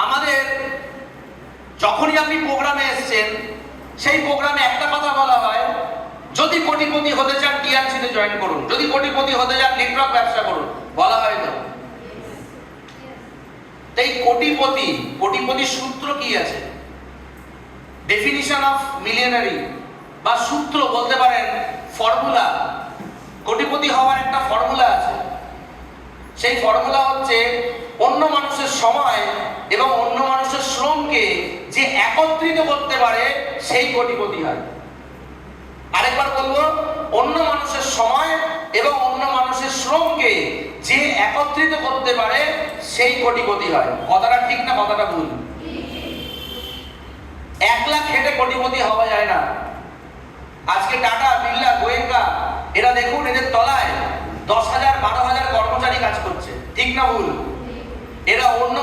আমাদের যখনই আপনি প্রোগ্রামে এসেছেন, সেই প্রোগ্রামে একটা কথা বলা হয়, যদি কোটিপতি হতে চান টিআরসিতে জয়েন করুন, যদি কোটিপতি হতে চান নেটওয়ার্ক ব্যবসা করুন, বলা হয় তো। এই কোটিপতির সূত্র কি আছে? ডেফিনিশন অফ মিলিয়নারি বা সূত্র বলতে পারেন, ফর্মুলা। কোটিপতি হওয়ার একটা ফর্মুলা আছে। সেই ফর্মুলা হচ্ছে অন্য মানুষের সময় এবং অন্য মানুষের শ্রমকে যে একত্রিত করতে পারে সেই কোটিপতি হয়। আরেকবার বলবো, অন্য মানুষের সময় এবং অন্য মানুষের শ্রমকে যে একত্রিত করতে পারে সেই কোটিপতি হয়। কথাটা ঠিক না কথাটা ভুল? একলা খেটে কোটিপতি হওয়া যায় না। আজকে টাটা, বিড়লা, গোয়েঙ্কা এরা দেখুন, এদের তলায় 10,000 12,000 কর্মচারী কাজ করছে, ঠিক না ভুল? এরা অন্য